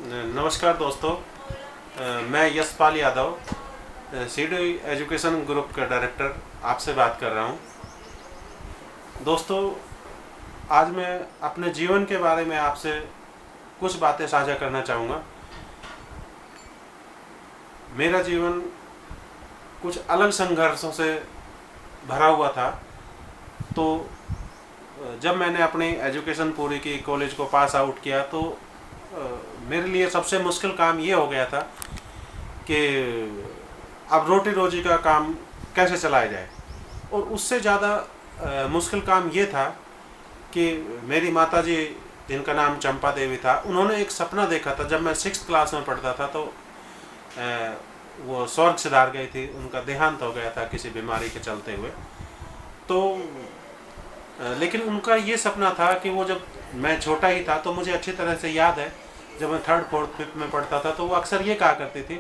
नमस्कार दोस्तों। मैं Yashpal Yadav, CD education group का डायरेक्टर आपसे बात कर रहा हूं। दोस्तों, आज मैं अपने जीवन के बारे में आपसे कुछ बातें साझा करना चाहूँगा। मेरा जीवन कुछ अलग संघर्षों से भरा हुआ था। तो जब मैंने अपनी एजुकेशन पूरी की, कॉलेज को पास आउट किया, तो मेरे लिए सबसे मुश्किल काम ये हो गया था कि अब रोटी रोजी का काम कैसे चलाया जाए। और उससे ज़्यादा मुश्किल काम ये था कि मेरी माताजी, जिनका नाम चंपा देवी था, उन्होंने एक सपना देखा था। जब मैं 6th क्लास में पढ़ता था तो वो स्वर्ग सिधार गई थी, उनका देहांत हो गया था किसी बीमारी के चलते हुए। तो लेकिन उनका ये सपना था कि वो, जब मैं छोटा ही था तो मुझे अच्छी तरह से याद है, जब मैं 3rd 4th 5th में पढ़ता था तो वो अक्सर ये कहा करती थी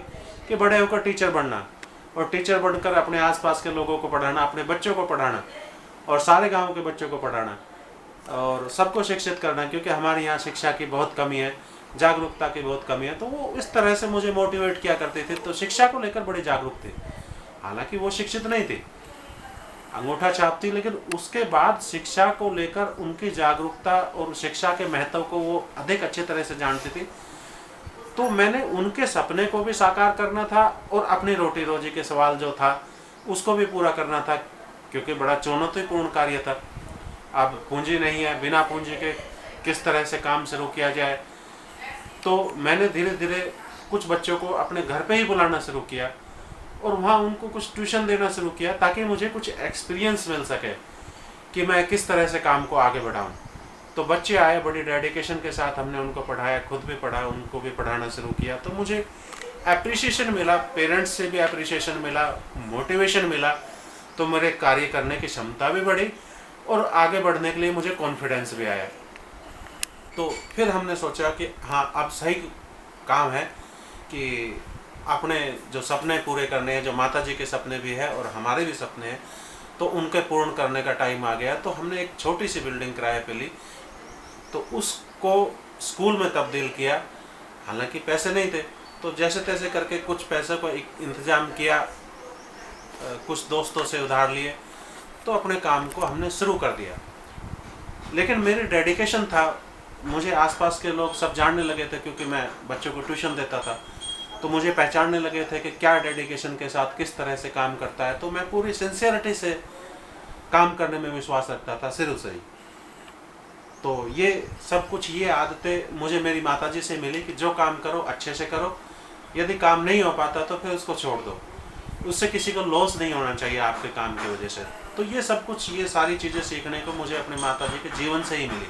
कि बड़े होकर टीचर बनना, और टीचर बनकर अपने आसपास के लोगों को पढ़ाना, अपने बच्चों को पढ़ाना, और सारे गांव के बच्चों को पढ़ाना और सबको शिक्षित करना, क्योंकि हमारे यहाँ शिक्षा की बहुत कमी है, जागरूकता की बहुत कमी है। तो वो इस तरह से मुझे मोटिवेट किया करते थे। तो शिक्षा को लेकर बड़े जागरूक थे। हालांकि वो शिक्षित नहीं थे, अंगूठा छाप थी, लेकिन उसके बाद शिक्षा को लेकर उनकी जागरूकता और शिक्षा के महत्व को वो अधिक अच्छी तरह से जानती थी। तो मैंने उनके सपने को भी साकार करना था और अपनी रोटी रोजी के सवाल जो था उसको भी पूरा करना था, क्योंकि बड़ा चुनौतीपूर्ण कार्य था। अब पूंजी नहीं है, बिना पूंजी के किस तरह से काम शुरू किया जाए। तो मैंने धीरे धीरे कुछ बच्चों को अपने घर पे ही बुलाना शुरू किया और वहाँ उनको कुछ ट्यूशन देना शुरू किया, ताकि मुझे कुछ एक्सपीरियंस मिल सके कि मैं किस तरह से काम को आगे बढ़ाऊँ। तो बच्चे आए, बड़ी डेडिकेशन के साथ हमने उनको पढ़ाया, खुद भी पढ़ा, उनको भी पढ़ाना शुरू किया। तो मुझे एप्रिसिएशन मिला, पेरेंट्स से भी एप्रिसिएशन मिला, मोटिवेशन मिला। तो मेरे कार्य करने की क्षमता भी बढ़ी और आगे बढ़ने के लिए मुझे कॉन्फिडेंस भी आया। तो फिर हमने सोचा कि हाँ, अब सही काम है कि अपने जो सपने पूरे करने हैं, जो माताजी के सपने भी है और हमारे भी सपने हैं, तो उनके पूर्ण करने का टाइम आ गया। तो हमने एक छोटी सी बिल्डिंग किराए पे ली, तो उसको स्कूल में तब्दील किया। हालांकि पैसे नहीं थे, तो जैसे तैसे करके कुछ पैसे को इंतजाम किया, कुछ दोस्तों से उधार लिए, तो अपने काम को हमने शुरू कर दिया। लेकिन मेरी डेडिकेशन था, मुझे आसपास के लोग सब जानने लगे थे, क्योंकि मैं बच्चों को ट्यूशन देता था। तो मुझे पहचानने लगे थे कि क्या डेडिकेशन के साथ किस तरह से काम करता है। तो मैं पूरी सिंसियरिटी से काम करने में विश्वास रखता था शुरू से ही। तो ये सब कुछ, ये आदतें मुझे मेरी माताजी से मिली कि जो काम करो अच्छे से करो, यदि काम नहीं हो पाता तो फिर उसको छोड़ दो, उससे किसी को लॉस नहीं होना चाहिए आपके काम की वजह से। तो ये सब कुछ, ये सारी चीज़ें सीखने को मुझे अपने माताजी के जीवन से ही मिली,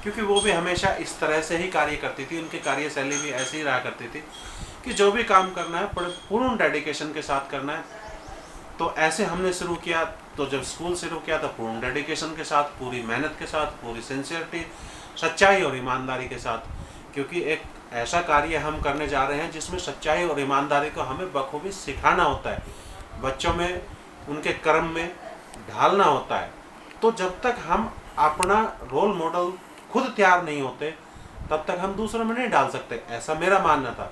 क्योंकि वो भी हमेशा इस तरह से ही कार्य करती थी। उनकी कार्यशैली भी ऐसी ही रहा करती थी कि जो भी काम करना है पूर्ण डेडिकेशन के साथ करना है। तो ऐसे हमने शुरू किया। तो जब स्कूल शुरू किया तो पूर्ण डेडिकेशन के साथ, पूरी मेहनत के साथ, पूरी सिंसियरिटी, सच्चाई और ईमानदारी के साथ, क्योंकि एक ऐसा कार्य हम करने जा रहे हैं जिसमें सच्चाई और ईमानदारी को हमें बखूबी सिखाना होता है, बच्चों में, उनके कर्म में ढालना होता है। तो जब तक हम अपना रोल मॉडल खुद तैयार नहीं होते, तब तक हम दूसरों में नहीं डाल सकते, ऐसा मेरा मानना था।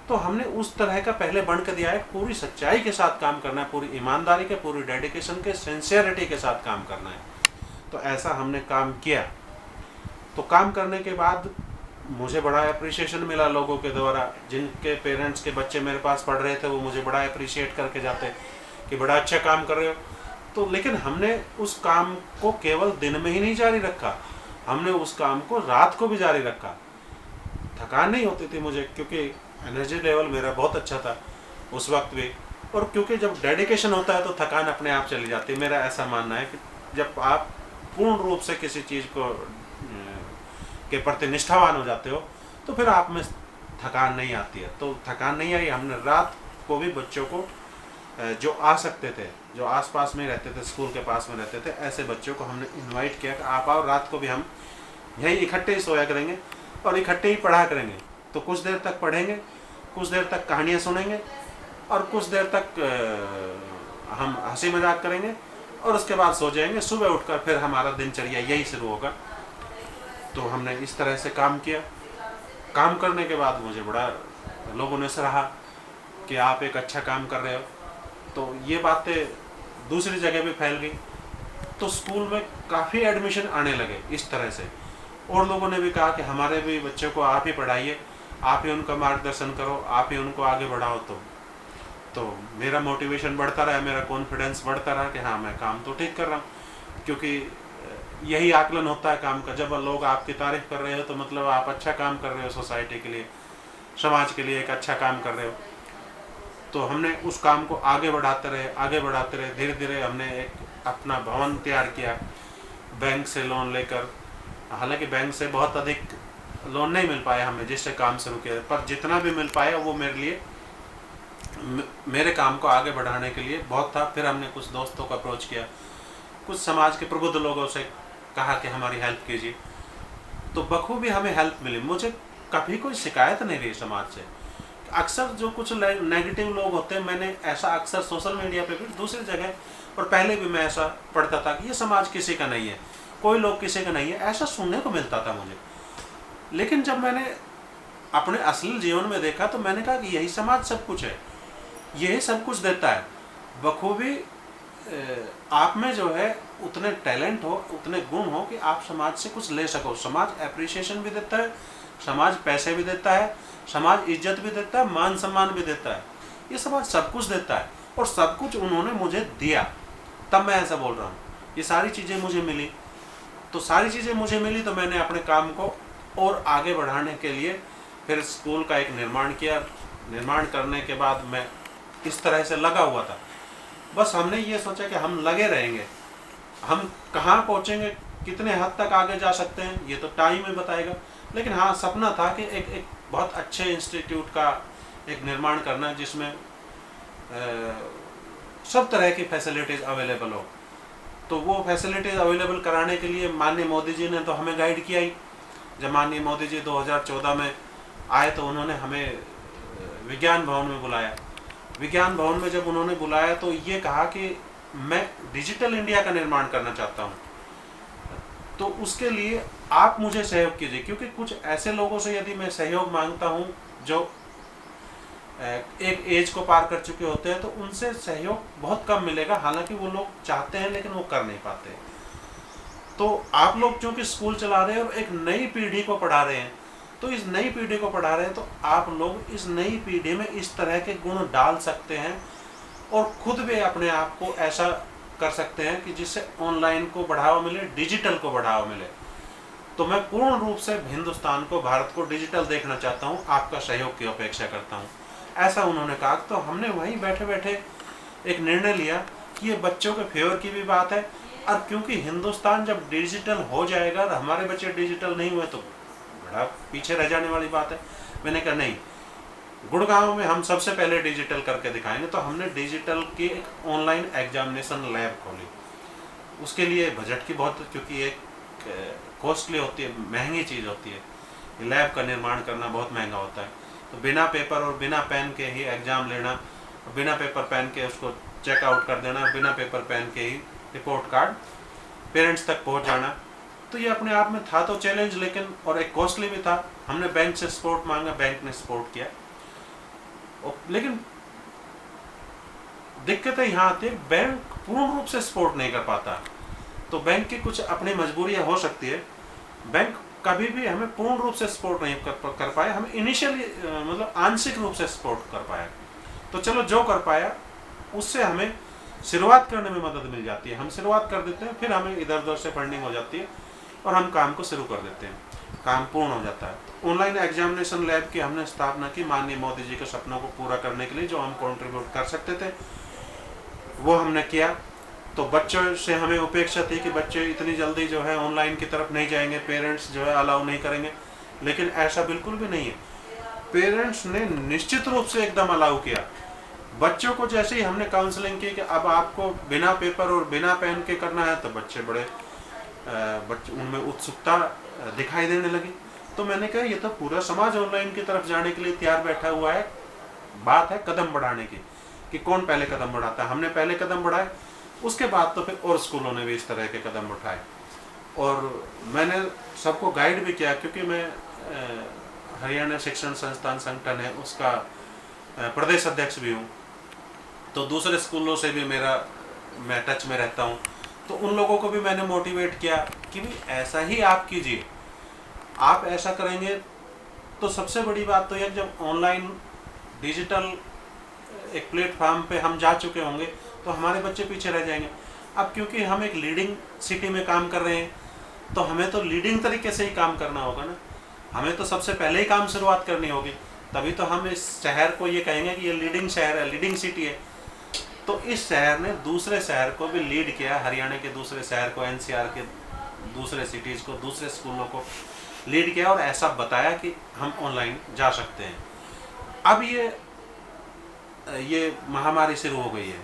तो हमने उस तरह का पहले बन कर दिया है, पूरी सच्चाई के साथ काम करना है, पूरी ईमानदारी के, पूरी डेडिकेशन के, सिंसियरिटी के साथ काम करना है। तो ऐसा हमने काम किया। तो काम करने के बाद मुझे बड़ा अप्रिसिएशन मिला लोगों के द्वारा। जिनके पेरेंट्स के बच्चे मेरे पास पढ़ रहे थे, वो मुझे बड़ा अप्रिशिएट करके जाते कि बड़ा अच्छा काम कर रहे हो। तो लेकिन हमने उस काम को केवल दिन में ही नहीं जारी रखा, हमने उस काम को रात को भी जारी रखा। थकान नहीं होती थी मुझे, क्योंकि एनर्जी लेवल मेरा बहुत अच्छा था उस वक्त भी। और क्योंकि जब डेडिकेशन होता है तो थकान अपने आप चली जाती है। मेरा ऐसा मानना है कि जब आप पूर्ण रूप से किसी चीज़ को के प्रति निष्ठावान हो जाते हो, तो फिर आप में थकान नहीं आती है। तो थकान नहीं आई। हमने रात को भी बच्चों को, जो आ सकते थे, जो आसपास में रहते थे, स्कूल के पास में रहते थे, ऐसे बच्चों को हमने इनवाइट किया कि आप आओ, रात को भी हम यहीं इकट्ठे ही सोया करेंगे और इकट्ठे ही पढ़ा करेंगे। तो कुछ देर तक पढ़ेंगे, कुछ देर तक कहानियाँ सुनेंगे और कुछ देर तक हम हंसी मजाक करेंगे और उसके बाद सो जाएंगे। सुबह उठकर फिर हमारा दिनचर्या यही शुरू होगा। तो हमने इस तरह से काम किया काम करने के बाद मुझे बड़ा लोगों ने सराहा कि आप एक अच्छा काम कर रहे हो। तो ये बातें दूसरी जगह भी फैल गई, तो स्कूल में काफ़ी एडमिशन आने लगे इस तरह से। और लोगों ने भी कहा कि हमारे भी बच्चों को आप ही पढ़ाइए, आप ही उनका मार्गदर्शन करो, आप ही उनको आगे बढ़ाओ। तो मेरा मोटिवेशन बढ़ता रहा, मेरा कॉन्फिडेंस बढ़ता रहा कि हाँ मैं काम तो ठीक कर रहा हूँ। क्योंकि यही आकलन होता है काम का, जब लोग आपकी तारीफ कर रहे हो तो मतलब आप अच्छा काम कर रहे हो, सोसाइटी के लिए, समाज के लिए एक अच्छा काम कर रहे हो। तो हमने उस काम को आगे बढ़ाते रहे। धीरे धीरे हमने एक अपना भवन तैयार किया, बैंक से लोन लेकर। हालांकि बैंक से बहुत अधिक लोन नहीं मिल पाया हमें जिससे काम शुरू किया, पर जितना भी मिल पाया वो मेरे लिए, मेरे काम को आगे बढ़ाने के लिए बहुत था। फिर हमने कुछ दोस्तों को अप्रोच किया, कुछ समाज के प्रबुद्ध लोगों से कहा कि हमारी हेल्प कीजिए, तो बखूबी हमें हेल्प मिली। मुझे कभी कोई शिकायत नहीं रही समाज से। अक्सर जो कुछ नेगेटिव लोग होते हैं, मैंने ऐसा अक्सर सोशल मीडिया पे भी, दूसरी जगह और पहले भी मैं ऐसा पढ़ता था कि ये समाज किसी का नहीं है, कोई लोग किसी का नहीं है, ऐसा सुनने को मिलता था मुझे। लेकिन जब मैंने अपने असली जीवन में देखा तो मैंने कहा कि यही समाज सब कुछ है, यही सब कुछ देता है। बखूबी आप में जो है उतने टैलेंट हो, उतने गुण हो कि आप समाज से कुछ ले सको। समाज एप्रिसिएशन भी देता है, समाज पैसे भी देता है, समाज इज्जत भी देता है, मान सम्मान भी देता है। ये समाज सब कुछ देता है और सब कुछ उन्होंने मुझे दिया, तब मैं ऐसा बोल रहा हूँ। ये सारी चीज़ें मुझे मिली, तो सारी चीज़ें मुझे मिली तो मैंने अपने काम को और आगे बढ़ाने के लिए फिर स्कूल का एक निर्माण किया। निर्माण करने के बाद मैं इस तरह से लगा हुआ था, बस हमने ये सोचा कि हम लगे रहेंगे, हम कहाँ पहुँचेंगे, कितने हद तक आगे जा सकते हैं ये तो टाइम ही बताएगा। लेकिन हाँ, सपना था कि एक बहुत अच्छे इंस्टीट्यूट का एक निर्माण करना जिसमें सब तरह की फैसिलिटीज़ अवेलेबल हो। तो वो फैसिलिटीज़ अवेलेबल कराने के लिए माननीय मोदी जी ने तो हमें गाइड किया ही। जब माननीय मोदी जी 2014 में आए तो उन्होंने हमें विज्ञान भवन में बुलाया। विज्ञान भवन में जब उन्होंने बुलाया तो ये कहा कि मैं डिजिटल इंडिया का निर्माण करना चाहता हूँ, तो उसके लिए आप मुझे सहयोग कीजिए। क्योंकि कुछ ऐसे लोगों से यदि मैं सहयोग मांगता हूँ जो एक एज को पार कर चुके होते हैं, तो उनसे सहयोग बहुत कम मिलेगा। हालांकि वो लोग चाहते हैं लेकिन वो कर नहीं पाते। तो आप लोग क्योंकि स्कूल चला रहे हैं और एक नई पीढ़ी को पढ़ा रहे हैं, तो इस नई पीढ़ी को पढ़ा रहे हैं तो आप लोग इस नई पीढ़ी में इस तरह के गुण डाल सकते हैं और खुद भी अपने आप को ऐसा कर सकते हैं कि जिससे ऑनलाइन को बढ़ावा मिले, डिजिटल को बढ़ावा मिले। तो मैं पूर्ण रूप से हिंदुस्तान को, भारत को डिजिटल देखना चाहता हूँ, आपका सहयोग की अपेक्षा करता हूँ, ऐसा उन्होंने कहा। तो हमने वहीं बैठे बैठे एक निर्णय लिया कि ये बच्चों के फेवर की भी बात है, और क्योंकि हिंदुस्तान जब डिजिटल हो जाएगा और हमारे बच्चे डिजिटल नहीं हुए तो बड़ा पीछे रह जाने वाली बात है। मैंने कहा नहीं, गुड़गांव में हम सबसे पहले डिजिटल करके दिखाएंगे। तो हमने डिजिटल की एक ऑनलाइन एग्जामिनेशन लैब खोली। उसके लिए बजट की बहुत, क्योंकि एक कॉस्टली होती है, महंगी चीज़ होती है, लैब का निर्माण करना बहुत महंगा होता है। तो बिना पेपर और बिना पेन के ही एग्ज़ाम लेना, बिना पेपर पेन के उसको चेकआउट कर देना, बिना पेपर पेन के ही रिपोर्ट कार्ड पेरेंट्स तक पहुंच जाना। तो ये अपने आप में था तो चैलेंज, लेकिन और एक कॉस्टली भी था। हमने बैंक से सपोर्ट मांगा, बैंक ने सपोर्ट किया। लेकिन दिक्कतें यहाँ आती है, बैंक पूर्ण रूप से सपोर्ट नहीं कर पाता। तो बैंक की कुछ अपनी मजबूरियाँ हो सकती है। बैंक कभी भी हमें पूर्ण रूप से सपोर्ट नहीं कर पाया, हमें इनिशियली मतलब आंशिक रूप से सपोर्ट कर पाया। तो चलो जो कर पाया उससे हमें शुरुआत करने में मदद मिल जाती है। हम शुरुआत कर देते हैं, फिर हमें इधर उधर से फंडिंग हो जाती है और हम काम को शुरू कर देते हैं, काम पूर्ण हो जाता है। तो ऑनलाइन एग्जामिनेशन लैब की हमने स्थापना की माननीय मोदी जी के सपनों को पूरा करने के लिए। जो हम कंट्रीब्यूट कर सकते थे वो हमने किया। तो बच्चों से हमें अपेक्षा थी कि बच्चे इतनी जल्दी जो है ऑनलाइन की तरफ नहीं जाएंगे, पेरेंट्स जो है अलाउ नहीं करेंगे, लेकिन ऐसा बिल्कुल भी नहीं है। पेरेंट्स ने निश्चित रूप से एकदम अलाउ किया। बच्चों को जैसे ही हमने काउंसलिंग की कि अब आपको बिना पेपर और बिना पेन के करना है, तो बच्चे उनमें उत्सुकता दिखाई देने लगी। तो मैंने कहा ये तो पूरा समाज ऑनलाइन की तरफ जाने के लिए तैयार बैठा हुआ है, बात है कदम बढ़ाने की कि कौन पहले कदम बढ़ाता है। हमने पहले कदम बढ़ाए, उसके बाद तो फिर और स्कूलों ने भी इस तरह के कदम उठाए। और मैंने सबको गाइड भी किया, क्योंकि मैं हरियाणा शिक्षण संस्थान संगठन है उसका प्रदेश अध्यक्ष भी हूँ, तो दूसरे स्कूलों से भी मैं टच में रहता हूँ। तो उन लोगों को भी मैंने मोटिवेट किया कि भाई ऐसा ही आप कीजिए, आप ऐसा करेंगे तो सबसे बड़ी बात तो यह जब ऑनलाइन डिजिटल एक प्लेटफॉर्म पे हम जा चुके होंगे तो हमारे बच्चे पीछे रह जाएंगे। अब क्योंकि हम एक लीडिंग सिटी में काम कर रहे हैं तो हमें तो लीडिंग तरीके से ही काम करना होगा ना, हमें तो सबसे पहले ही काम शुरुआत करनी होगी, तभी तो हम इस शहर को ये कहेंगे कि ये लीडिंग शहर है, लीडिंग सिटी है। तो इस शहर ने दूसरे शहर को भी लीड किया, हरियाणा के दूसरे शहर को, एनसीआर के दूसरे सिटीज़ को, दूसरे स्कूलों को लीड किया और ऐसा बताया कि हम ऑनलाइन जा सकते हैं। अब ये महामारी शुरू हो गई है,